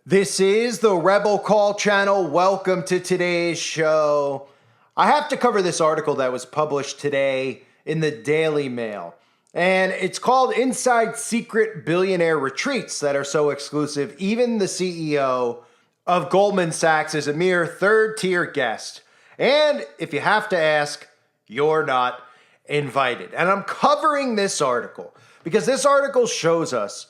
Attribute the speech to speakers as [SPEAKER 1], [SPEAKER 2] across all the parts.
[SPEAKER 1] This is the Rebel Call channel. Welcome to today's show. I have to cover this article that was published today in the Daily Mail. And it's called Inside Secret Billionaire Retreats That Are So Exclusive. Even the CEO of Goldman Sachs is a mere third-tier guest. And if you have to ask, you're not invited. And I'm covering this article because this article shows us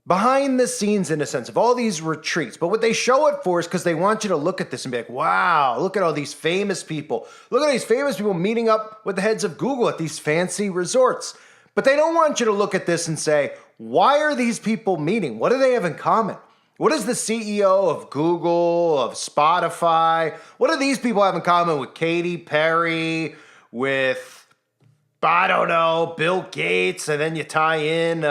[SPEAKER 1] behind the scenes, in a sense, of all these retreats. But what they show it for is because they want you to look at this and be like, wow, look at all these famous people. Look at these famous people meeting up with the heads of Google at these fancy resorts. But they don't want you to look at this and say, why are these people meeting? What do they have in common? What does the CEO of Google, of Spotify, what do these people have in common with Katy Perry, with I don't know, Bill Gates, and then you tie in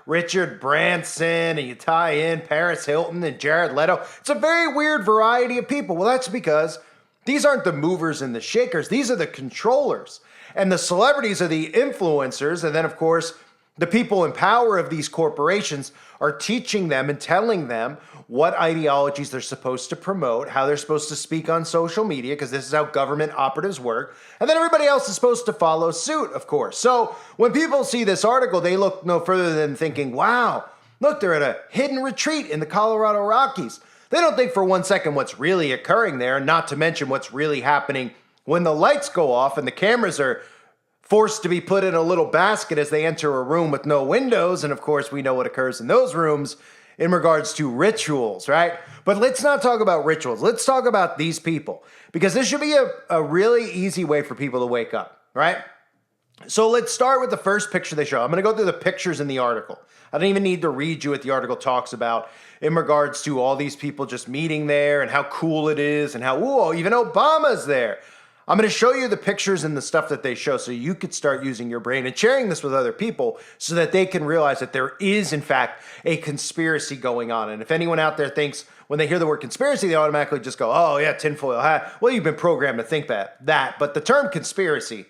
[SPEAKER 1] Richard Branson, and you tie in Paris Hilton and Jared Leto. It's a very weird variety of people. Well, that's because these aren't the movers and the shakers. These are the controllers. And the celebrities are the influencers. And then, of course, the people in power of these corporations are teaching them and telling them what ideologies they're supposed to promote, how they're supposed to speak on social media, because this is how government operatives work. And then everybody else is supposed to follow suit, of course. So when people see this article, they look no further than thinking, wow, look, they're at a hidden retreat in the Colorado Rockies. They don't think for one second what's really occurring there, not to mention what's really happening when the lights go off and the cameras are forced to be put in a little basket as they enter a room with no windows. And of course, we know what occurs in those rooms in regards to rituals, right? But let's not talk about rituals. Let's talk about these people, because this should be a really easy way for people to wake up, right? So let's start with the first picture they show. I'm going to go through the pictures in the article. I don't even need to read you what the article talks about in regards to all these people just meeting there and how cool it is and how, ooh, even Obama's there. I'm going to show you the pictures and the stuff that they show so you could start using your brain and sharing this with other people so that they can realize that there is, in fact, a conspiracy going on. And if anyone out there thinks when they hear the word conspiracy, they automatically just go, oh, yeah, tinfoil hat. Well, you've been programmed to think that. But the term conspiracy,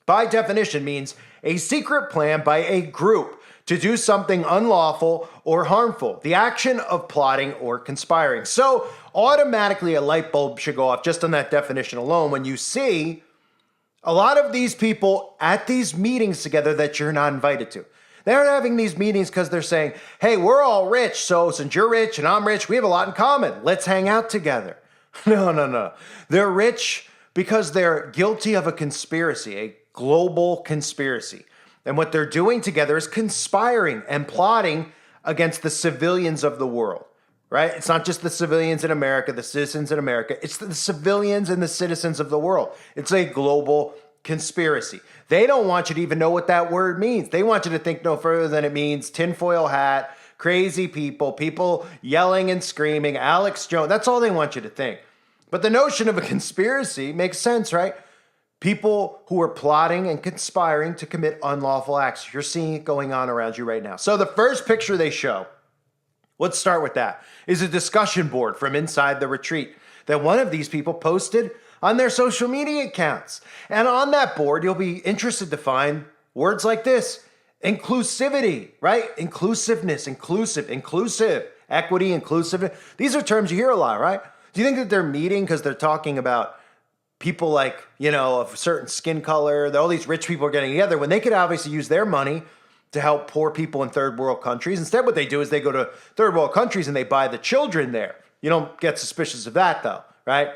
[SPEAKER 1] by definition, means a secret plan by a group to do something unlawful or harmful, the action of plotting or conspiring. So automatically a light bulb should go off just on that definition alone when you see a lot of these people at these meetings together that you're not invited to. They're having these meetings because they're saying, hey, we're all rich, so since you're rich and I'm rich, we have a lot in common. Let's hang out together. No. They're rich because they're guilty of a conspiracy, a global conspiracy. And what they're doing together is conspiring and plotting against the civilians of the world, right? It's not just the civilians in America, the citizens in America. It's the civilians and the citizens of the world. It's a global conspiracy. They don't want you to even know what that word means. They want you to think no further than it means tinfoil hat, crazy people yelling and screaming, Alex Jones. That's all they want you to think. But the notion of a conspiracy makes sense, right? People who are plotting and conspiring to commit unlawful acts. You're seeing it going on around you right now. So the first picture they show, let's start with that, is a discussion board from inside the retreat that one of these people posted on their social media accounts. And on that board, you'll be interested to find words like this: inclusivity, right? Inclusiveness, inclusive, equity, inclusive. These are terms you hear a lot, right? Do you think that they're meeting because they're talking about people like, of a certain skin color, that all these rich people are getting together when they could obviously use their money to help poor people in third world countries? Instead, what they do is they go to third world countries and they buy the children there. You don't get suspicious of that though, right?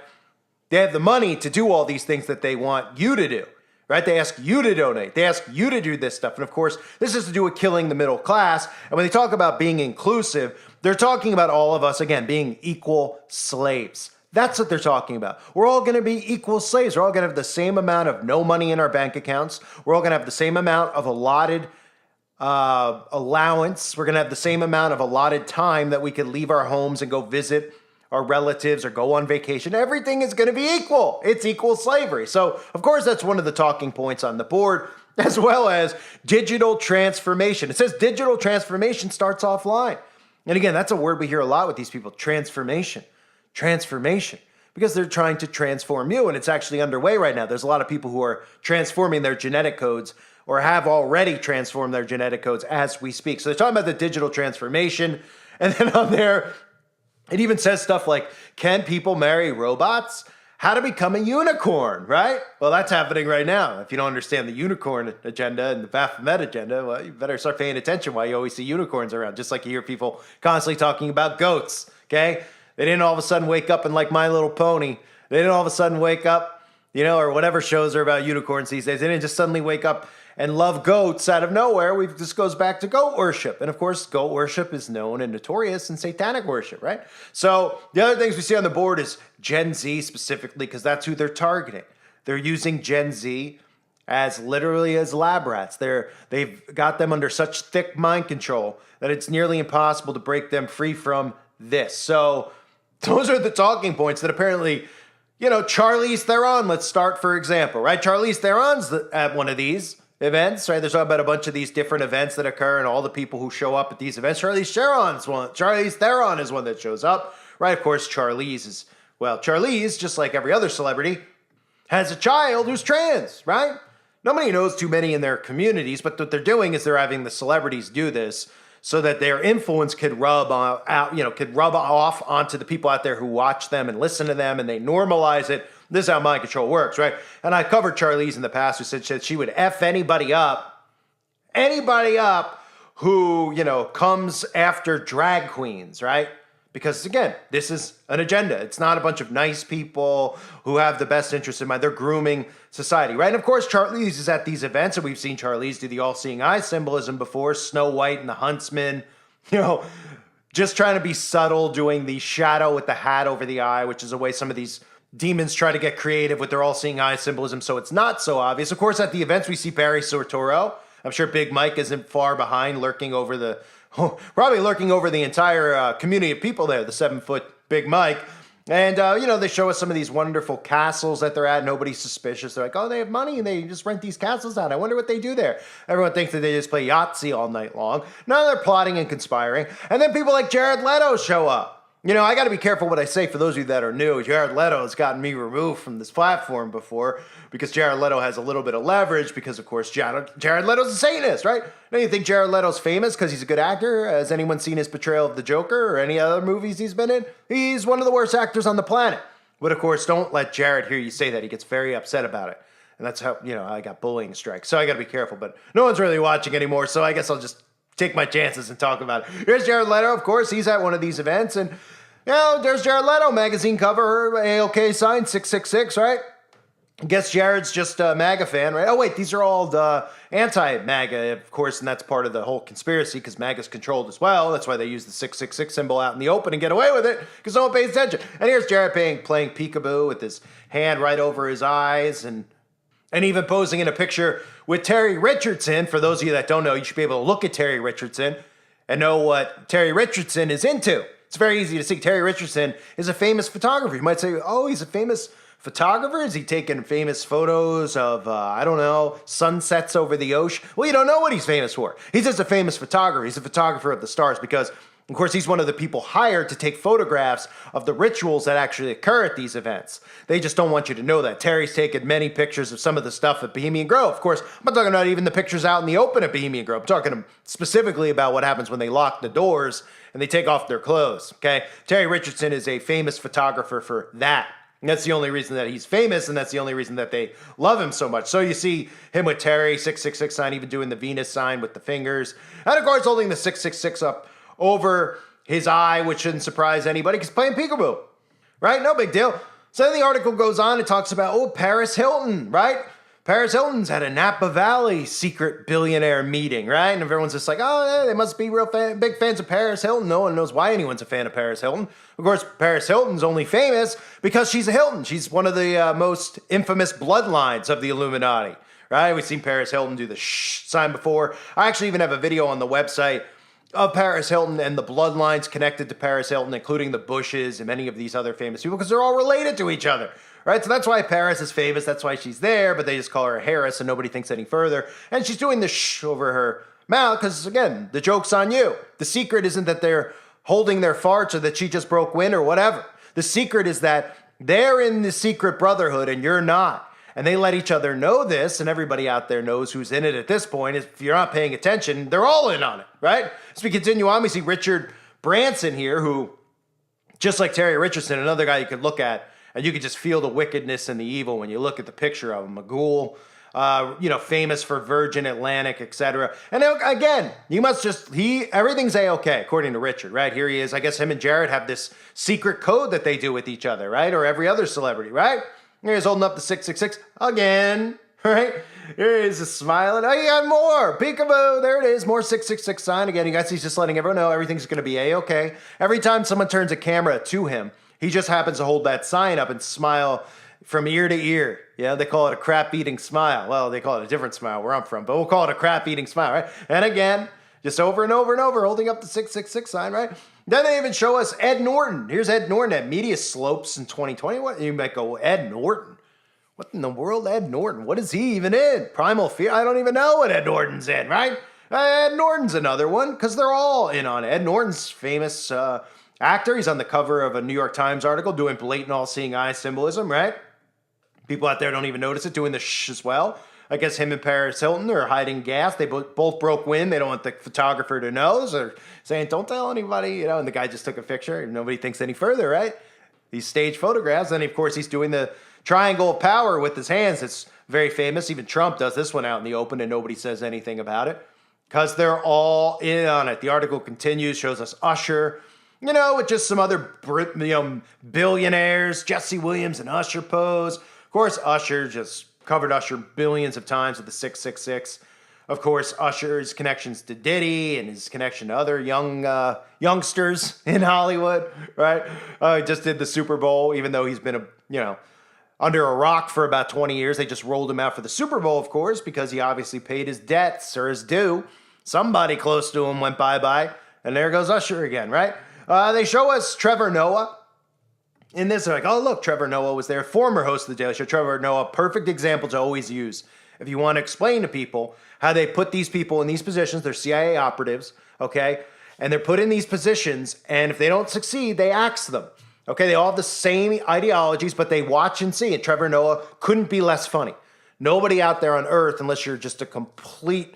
[SPEAKER 1] They have the money to do all these things that they want you to do, right? They ask you to donate. They ask you to do this stuff. And of course, this has to do with killing the middle class. And when they talk about being inclusive, they're talking about all of us, again, being equal slaves. That's what they're talking about. We're all going to be equal slaves. We're all going to have the same amount of no money in our bank accounts. We're all going to have the same amount of allotted allowance. We're going to have the same amount of allotted time that we could leave our homes and go visit our relatives or go on vacation. Everything is going to be equal. It's equal slavery. So, of course, that's one of the talking points on the board, as well as digital transformation. It says digital transformation starts offline. And again, that's a word we hear a lot with these people, transformation, because they're trying to transform you, and it's actually underway right now. There's a lot of people who are transforming their genetic codes or have already transformed their genetic codes as we speak. So they're talking about the digital transformation, and then on there, It even says stuff like, can people marry robots? How to become a unicorn, right? Well, that's happening right now. If you don't understand the unicorn agenda and the Baphomet agenda, well, you better start paying attention why you always see unicorns around, just like you hear people constantly talking about goats, okay? They didn't all of a sudden wake up and like My Little Pony. They didn't all of a sudden wake up, or whatever shows are about unicorns these days. They didn't just suddenly wake up and love goats out of nowhere. This goes back to goat worship. And of course, goat worship is known and notorious in satanic worship, right? So the other things we see on the board is Gen Z specifically, because that's who they're targeting. They're using Gen Z as literally as lab rats. They've got them under such thick mind control that it's nearly impossible to break them free from this. So those are the talking points that apparently, Charlize Theron, let's start for example, right? Charlize Theron's at one of these events, right? There's talking about a bunch of these different events that occur and all the people who show up at these events. Charlize Theron is one that shows up, right? Of course, Charlize, just like every other celebrity, has a child who's trans, right? Nobody knows too many in their communities, but what they're doing is they're having the celebrities do this so that their influence could rub off onto the people out there who watch them and listen to them, and they normalize it. This is how mind control works, right? And I covered Charlize in the past, who said she would F anybody up who, comes after drag queens, right? Because again, this is an agenda. It's not a bunch of nice people who have the best interest in mind. They're grooming society, right? And of course, Charlize is at these events, and we've seen Charlize do the all-seeing eye symbolism before, Snow White and the Huntsman, just trying to be subtle, doing the shadow with the hat over the eye, which is a way some of these demons try to get creative with their all-seeing eye symbolism, so it's not so obvious. Of course, at the events, we see Barry Soetoro. I'm sure Big Mike isn't far behind, probably lurking over the entire community of people there, the 7-foot Big Mike. And, they show us some of these wonderful castles that they're at. Nobody's suspicious. They're like, oh, they have money and they just rent these castles out. I wonder what they do there. Everyone thinks that they just play Yahtzee all night long. No, they're plotting and conspiring. And then people like Jared Leto show up. I got to be careful what I say for those of you that are new. Jared Leto has gotten me removed from this platform before because Jared Leto has a little bit of leverage because, of course, Jared Leto's a Satanist, right? Now, you think Jared Leto's famous because he's a good actor? Has anyone seen his portrayal of the Joker or any other movies he's been in? He's one of the worst actors on the planet. But, of course, don't let Jared hear you say that. He gets very upset about it. And that's how, I got bullying strikes. So I got to be careful. But no one's really watching anymore, so I guess I'll just take my chances and talk about it. Here's Jared Leto, of course. He's at one of these events, and there's Jared Leto, magazine cover, AOK sign, 666, right? Guess Jared's just a MAGA fan, right? Oh, wait, these are all the anti-MAGA, of course, and that's part of the whole conspiracy because MAGA's controlled as well. That's why they use the 666 symbol out in the open and get away with it because no one pays attention. And here's Jared playing peekaboo with his hand right over his eyes and even posing in a picture with Terry Richardson. For those of you that don't know, you should be able to look at Terry Richardson and know what Terry Richardson is into. It's very easy to see. Terry Richardson is a famous photographer. You might say, oh, he's a famous photographer? Is he taking famous photos of, sunsets over the ocean? Well, you don't know what he's famous for. He's just a famous photographer. He's a photographer of the stars because, of course, he's one of the people hired to take photographs of the rituals that actually occur at these events. They just don't want you to know that. Terry's taken many pictures of some of the stuff at Bohemian Grove. Of course, I'm not talking about even the pictures out in the open at Bohemian Grove. I'm talking specifically about what happens when they lock the doors and they take off their clothes, okay? Terry Richardson is a famous photographer for that. And that's the only reason that he's famous, and that's the only reason that they love him so much. So you see him with Terry, 666 sign, even doing the Venus sign with the fingers. And of course, holding the 666 up over his eye, which shouldn't surprise anybody, because he's playing peekaboo, right? No big deal. So then the article goes on, it talks about, Paris Hilton, right? Paris Hilton's at a Napa Valley secret billionaire meeting, right? And everyone's just like, they must be big fans of Paris Hilton. No one knows why anyone's a fan of Paris Hilton. Of course, Paris Hilton's only famous because she's a Hilton. She's one of the most infamous bloodlines of the Illuminati, right? We've seen Paris Hilton do the shh sign before. I actually even have a video on the website of Paris Hilton and the bloodlines connected to Paris Hilton, including the Bushes and many of these other famous people, because they're all related to each other. Right, so that's why Paris is famous. That's why she's there, but they just call her Harris, and nobody thinks any further. And she's doing the shh over her mouth because, again, the joke's on you. The secret isn't that they're holding their farts or that she just broke wind or whatever. The secret is that they're in the secret brotherhood and you're not. And they let each other know this, and everybody out there knows who's in it at this point. If you're not paying attention, they're all in on it, right? As we continue on, we see Richard Branson here, who Just like Terry Richardson, another guy you could look at, and you could just feel the wickedness and the evil when you look at the picture of him. A ghoul, famous for Virgin Atlantic, etc. And again, everything's A-okay, according to Richard, right? Here he is. I guess him and Jared have this secret code that they do with each other, right? Or every other celebrity, right? Here he's holding up the 666 again, right? Here he is smiling. Oh, you got more. Peekaboo. There it is. More 666 sign again. You guys, he's just letting everyone know everything's going to be A-okay. Every time someone turns a camera to him, he just happens to hold that sign up and smile from ear to ear. Yeah, they call it a crap-eating smile. Well, they call it a different smile where I'm from, but we'll call it a crap-eating smile, right? And again, just over and over and over, holding up the 666 sign, right? Then they even show us Ed Norton. Here's Ed Norton at Media Slopes in 2020. What? You might go, Ed Norton? What in the world, Ed Norton? What is he even in? Primal Fear? I don't even know what Ed Norton's in, right? Ed Norton's another one, because they're all in on it. Ed Norton's famous actor. He's on the cover of a New York Times article doing blatant all-seeing eye symbolism, right? People out there don't even notice it, doing the shh as well. I guess him and Paris Hilton are hiding gas. They both broke wind. They don't want the photographer to know. So they're saying, don't tell anybody, and the guy just took a picture. Nobody thinks any further, right? These staged photographs. And, of course, he's doing the triangle of power with his hands. It's very famous. Even Trump does this one out in the open, and nobody says anything about it because they're all in on it. The article continues, shows us Usher, with just some other billionaires, Jesse Williams and Usher pose. Of course, Usher just covered Usher billions of times with the 666. Of course, Usher's connections to Diddy and his connection to other youngsters in Hollywood, right? He just did the Super Bowl, even though he's been under a rock for about 20 years. They just rolled him out for the Super Bowl, of course, because he obviously paid his debts or his due. Somebody close to him went bye-bye, and there goes Usher again, right? They show us Trevor Noah. In this, they're like, oh, look, Trevor Noah was there, former host of The Daily Show. Trevor Noah, perfect example to always use. If you want to explain to people how they put these people in these positions, they're CIA operatives, okay? And they're put in these positions, and if they don't succeed, they axe them. Okay, they all have the same ideologies, but they watch and see. And Trevor Noah couldn't be less funny. Nobody out there on earth, unless you're just completely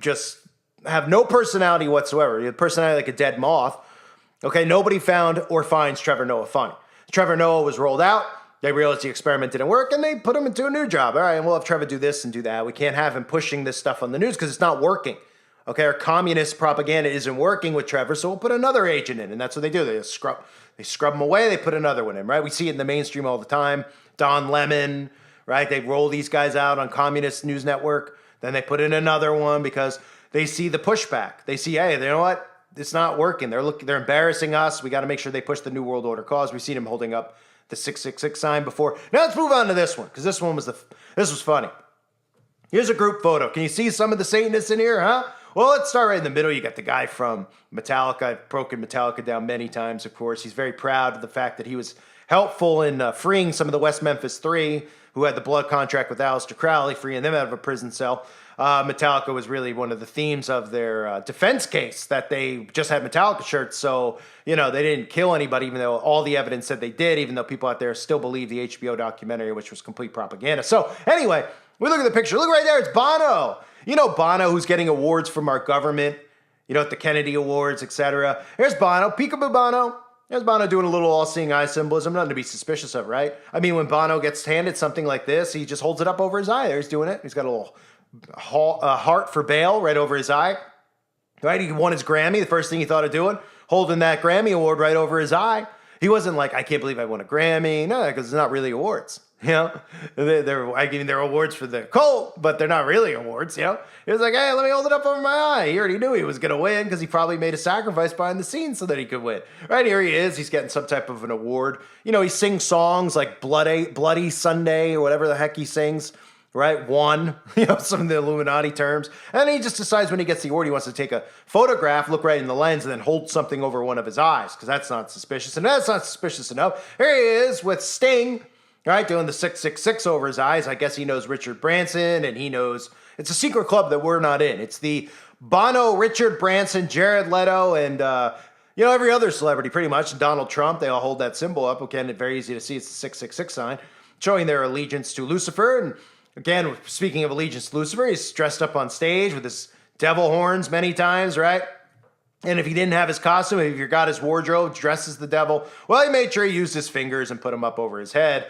[SPEAKER 1] just have no personality whatsoever. You have personality like a dead moth. Okay, nobody found or finds Trevor Noah funny. Trevor Noah was rolled out. They realized the experiment didn't work, and they put him into a new job. All right, and we'll have Trevor do this and do that. We can't have him pushing this stuff on the news because it's not working. Okay, our communist propaganda isn't working with Trevor, so we'll put another agent in, and that's what they do. They scrub him away. They put another one in, right? We see it in the mainstream all the time. Don Lemon, right? They roll these guys out on Communist News Network. Then they put in another one because they see the pushback. They see, hey, you know what? It's not working. They're embarrassing us. We got to make sure they push the New World Order cause. We've seen him holding up the 666 sign before. Now let's move on to this one because this was funny. Here's a group photo. Can you see some of the Satanists in here, huh? Well, let's start right in the middle. You got the guy from Metallica. I've broken Metallica down many times, of course. He's very proud of the fact that he was helpful in freeing some of the West Memphis Three who had the blood contract with Aleister Crowley, freeing them out of a prison cell. Metallica was really one of the themes of their defense case, that they just had Metallica shirts, so, they didn't kill anybody, even though all the evidence said they did, even though people out there still believe the HBO documentary, which was complete propaganda. So, anyway, we look at the picture. Look right there. It's Bono. Bono, who's getting awards from our government, at the Kennedy Awards, etc. Here's Bono. Peekaboo Bono. There's Bono doing a little all-seeing eye symbolism. Nothing to be suspicious of, right? I mean, when Bono gets handed something like this, he just holds it up over his eye. There, he's doing it. He's got a little heart for bail right over his eye. Right? He won his Grammy. The first thing he thought of doing, holding that Grammy award right over his eye. He wasn't like, I can't believe I won a Grammy. No, because it's not really awards. They're awards for the cult, but they're not really awards. He was like, hey, let me hold it up over my eye. He already knew he was going to win because he probably made a sacrifice behind the scenes so that he could win. Right here he is. He's getting some type of an award. He sings songs like Bloody Sunday or whatever the heck he sings. Right? One, some of the Illuminati terms. And then he just decides when he gets the award, he wants to take a photograph, look right in the lens, and then hold something over one of his eyes, because that's not suspicious. And that's not suspicious enough. Here he is with Sting, right, doing the 666 over his eyes. I guess he knows Richard Branson, and he knows it's a secret club that we're not in. It's the Bono, Richard Branson, Jared Leto, and every other celebrity pretty much, and Donald Trump. They all hold that symbol up. Again, it's very easy to see. It's the 666 sign, showing their allegiance to Lucifer. And again, speaking of allegiance to Lucifer, he's dressed up on stage with his devil horns many times, right? And if he didn't have his costume, if he forgot his wardrobe, dressed as the devil, well, he made sure he used his fingers and put them up over his head.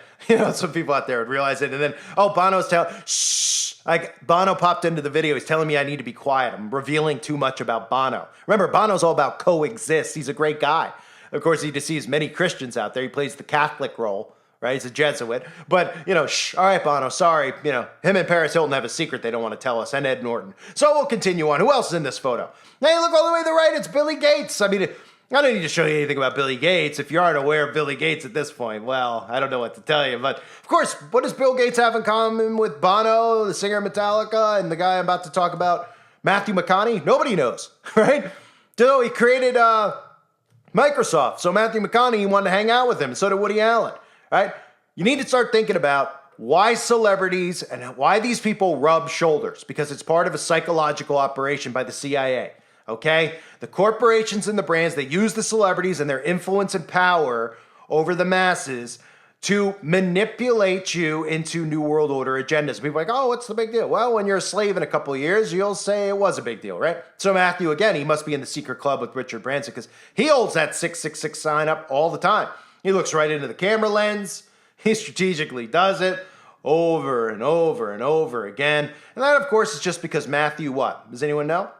[SPEAKER 1] Some people out there would realize it. And then, Bono's telling, shh. Bono popped into the video. He's telling me I need to be quiet. I'm revealing too much about Bono. Remember, Bono's all about coexist. He's a great guy. Of course, he deceives many Christians out there. He plays the Catholic role. Right, he's a Jesuit, but shh. All right, Bono, sorry. Him and Paris Hilton have a secret they don't want to tell us, and Ed Norton. So we'll continue on. Who else is in this photo? Hey, look all the way to the right. It's Billy Gates. I don't need to show you anything about Billy Gates. If you aren't aware of Billy Gates at this point, well, I don't know what to tell you. But of course, what does Bill Gates have in common with Bono, the singer of Metallica, and the guy I'm about to talk about, Matthew McConaughey? Nobody knows, right? So he created Microsoft. So Matthew McConaughey wanted to hang out with him, and so did Woody Allen. Right? You need to start thinking about why celebrities and why these people rub shoulders, because it's part of a psychological operation by the CIA. Okay? The corporations and the brands, they use the celebrities and their influence and power over the masses to manipulate you into New World Order agendas. People are like, oh, what's the big deal? Well, when you're a slave in a couple of years, you'll say it was a big deal, right? So Matthew, again, he must be in the secret club with Richard Branson because he holds that 666 sign up all the time. He looks right into the camera lens. He strategically does it over and over and over again. And that, of course, is just because Matthew what? Does anyone know?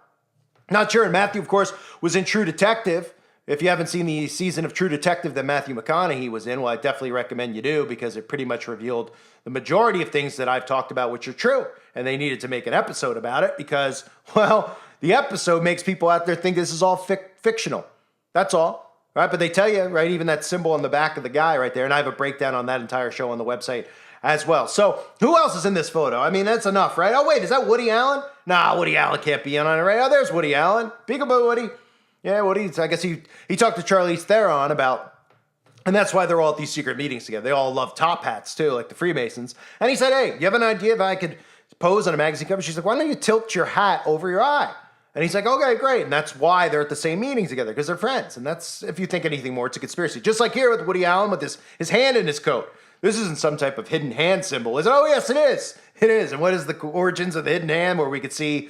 [SPEAKER 1] Not sure. And Matthew, of course, was in True Detective. If you haven't seen the season of True Detective that Matthew McConaughey was in, well, I definitely recommend you do because it pretty much revealed the majority of things that I've talked about which are true. And they needed to make an episode about it because, well, the episode makes people out there think this is all fictional. That's all. Right, but they tell you, right, even that symbol on the back of the guy right there, and I have a breakdown on that entire show on the website as well. So who else is in this photo? I mean, that's enough, right? Oh, wait, is that Woody Allen? Nah, Woody Allen can't be in on it, right? Oh, there's Woody Allen. Peekaboo, Woody. Yeah, Woody, I guess he talked to Charlize Theron about, and that's why they're all at these secret meetings together. They all love top hats, too, like the Freemasons. And he said, hey, you have an idea if I could pose on a magazine cover? She's like, why don't you tilt your hat over your eye? And he's like, okay, great. And that's why they're at the same meeting together, because they're friends. And that's, if you think anything more, it's a conspiracy. Just like here with Woody Allen with his hand in his coat. This isn't some type of hidden hand symbol, is it? Oh, yes, it is. It is. And what is the origins of the hidden hand where we could see,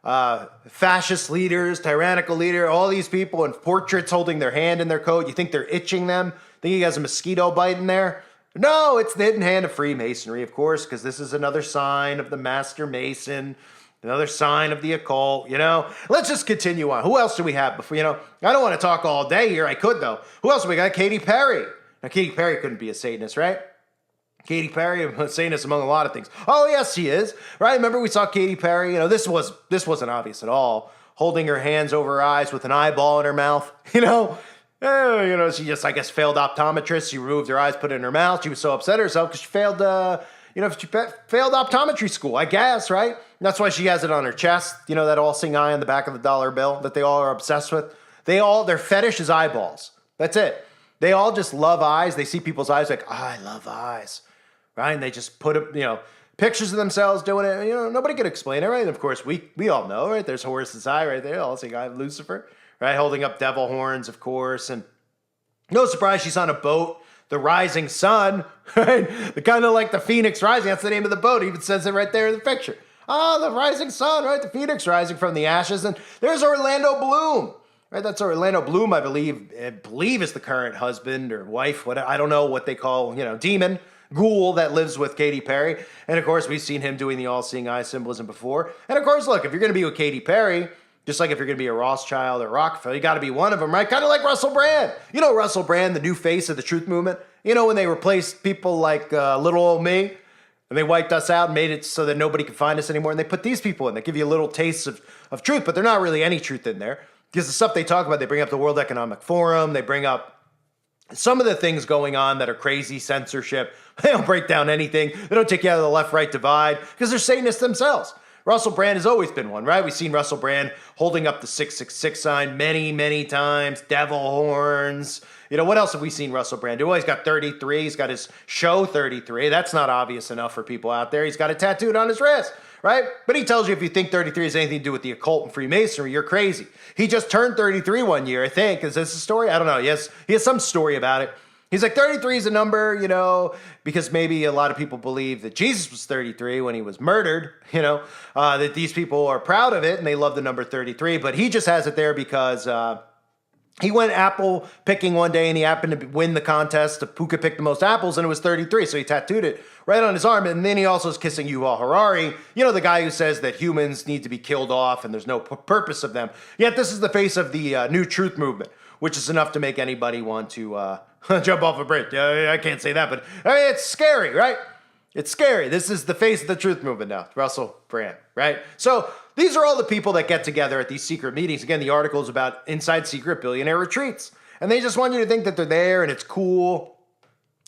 [SPEAKER 1] fascist leaders, tyrannical leader, all these people in portraits holding their hand in their coat. You think they're itching them? Think he has a mosquito bite in there? No, it's the hidden hand of Freemasonry, of course, because this is another sign of the Master Mason. Another sign of the occult, Let's just continue on. Who else do we have before, I don't want to talk all day here. I could, though. Who else do we got? Katy Perry. Now, Katy Perry couldn't be a Satanist, right? Katy Perry, a Satanist among a lot of things. Oh, yes, she is, right? Remember we saw Katy Perry, this wasn't obvious at all. Holding her hands over her eyes with an eyeball in her mouth, she just, I guess, failed optometrist. She removed her eyes, put it in her mouth. She was so upset at herself because she failed failed optometry school, I guess, right? And that's why she has it on her chest, that all-seeing eye on the back of the dollar bill that they all are obsessed with. Their fetish is eyeballs. That's it. They all just love eyes. They see people's eyes like, oh, I love eyes, right? And they just put up, pictures of themselves doing it. Nobody could explain it, right? And of course, we all know, right? There's Horus's eye right there, all-seeing eye of Lucifer, right? Holding up devil horns, of course. And no surprise she's on a boat. The Rising Sun, right? The kind of like the Phoenix Rising. That's the name of the boat. It even says it right there in the picture. Oh, the Rising Sun, right? The Phoenix rising from the ashes. And there's Orlando Bloom, right? That's Orlando Bloom, I believe is the current husband or wife. I don't know what they call, demon, ghoul that lives with Katy Perry. And of course, we've seen him doing the all-seeing eye symbolism before. And of course, look, if you're going to be with Katy Perry, just like if you're going to be a Rothschild or Rockefeller, you got to be one of them, right? Kind of like Russell Brand. Russell Brand, the new face of the truth movement. When they replaced people like little old me, and they wiped us out and made it so that nobody could find us anymore. And they put these people in. They give you a little taste of truth, but there's not really any truth in there. Because the stuff they talk about, they bring up the World Economic Forum. They bring up some of the things going on that are crazy, censorship. They don't break down anything. They don't take you out of the left-right divide because they're Satanists themselves. Russell Brand has always been one, right? We've seen Russell Brand holding up the 666 sign many, many times, devil horns. What else have we seen Russell Brand do? Well, he's got 33. He's got his show 33. That's not obvious enough for people out there. He's got it tattooed on his wrist, right? But he tells you if you think 33 has anything to do with the occult and Freemasonry, you're crazy. He just turned 33 one year, I think. Is this a story? I don't know. He has some story about it. He's like, 33 is a number, because maybe a lot of people believe that Jesus was 33 when he was murdered, that these people are proud of it and they love the number 33. But he just has it there because he went apple picking one day and he happened to win the contest of who could pick the most apples, and it was 33. So he tattooed it right on his arm. And then he also is kissing Yuval Harari, the guy who says that humans need to be killed off and there's no purpose of them. Yet this is the face of the new truth movement, which is enough to make anybody want to jump off a bridge. I can't say that, but it's scary, right? It's scary. This is the face of the truth movement now, Russell Brand, right? So these are all the people that get together at these secret meetings. Again, the article is about inside secret billionaire retreats. And they just want you to think that they're there and it's cool.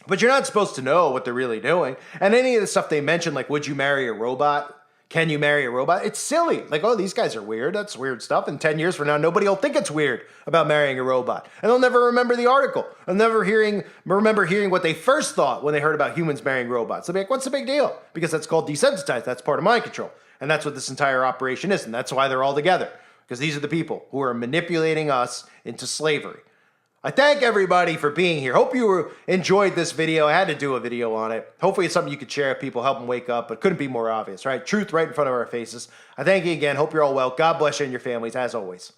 [SPEAKER 1] But you're not supposed to know what they're really doing. And any of the stuff they mention, like, would you marry a robot? Can you marry a robot? It's silly. Like, oh, these guys are weird. That's weird stuff. And 10 years from now, nobody will think it's weird about marrying a robot. And they'll never remember the article. They'll never remember hearing what they first thought when they heard about humans marrying robots. They'll be like, what's the big deal? Because that's called desensitized. That's part of mind control. And that's what this entire operation is. And that's why they're all together. Because these are the people who are manipulating us into slavery. I thank everybody for being here. Hope you enjoyed this video. I had to do a video on it. Hopefully it's something you could share with people, help them wake up, but couldn't be more obvious, right? Truth right in front of our faces. I thank you again. Hope you're all well. God bless you and your families, as always.